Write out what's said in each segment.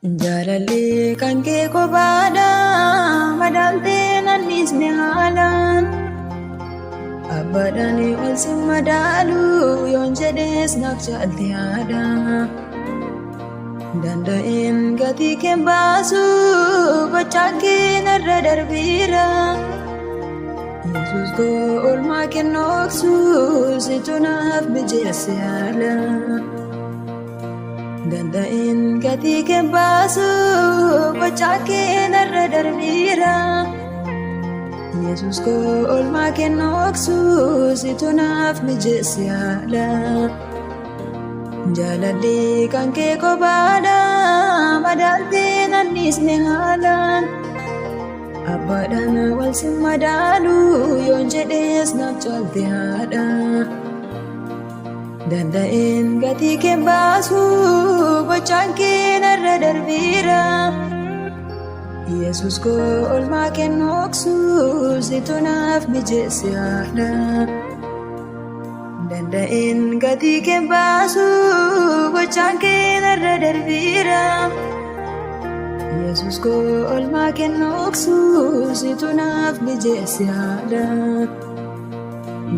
Jaalallee kan kee kophaadha madaaltee nannisne haalaan abbaadhaan ol si madaalu yoon jedhees naaf caalte haadha danda'een gatii kee baasu gochaa kee narra darbiira Yesuus koo oolmaa kee nooksu situ naaf mijeesse haala danda'een gatii kee baasu gochaa kee narra darbiira Yesuus koo oolmaa kee nooksu situ naaf mijeesse haala jaalallee kan kee kophaadha madaaltee nannisne haalaan abbaadhaan wal si madaalu yoon jedhees naaf caalte haadha danda'een gatii kee baasu gochaa kee narra darbiira Yesuus koo oolmaa kee nooksu situ naaf mijeesse haadha danda'een gatii kee baasu gochaa kee narra darbiira Yesuus koo oolmaa kee nooksu situ naaf mijeesse haadha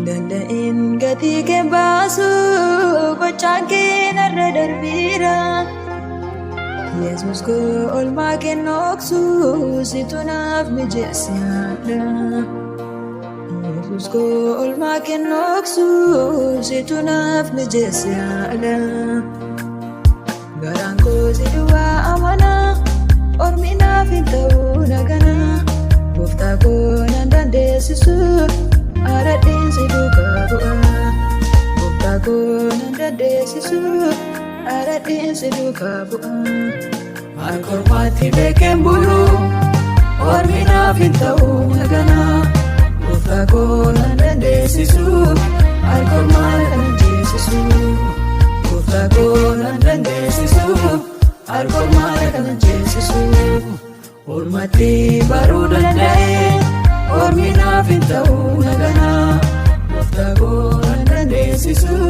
danda'een gatii kee baasu gochaa kee narra darbiira Yesuus koo oolmaa kee nooksu situ naaf mijeesse haadha Yesuus koo oolmaa kee nooksu situ naaf mijeesse haadha garaan koo si duwwaa amana ormi naaf hin ta'u nagana gooftaa koo nan dandeessisu aradhiin si duukaa bu'a gooftaa koo nan dandeessisu aradhiin si duukaa bu'a harkormaatti beekeen bulu ormi naaf hin ta'u nagana gooftaa koo nan dandeessisu harkormaa kan jeesisu gooftaa koo nan dandeessisu harkormaa kan jeesisu ormatti baruu danda'e ormi naaf hin ta'u nagana gooftaa koo nan dandeessisu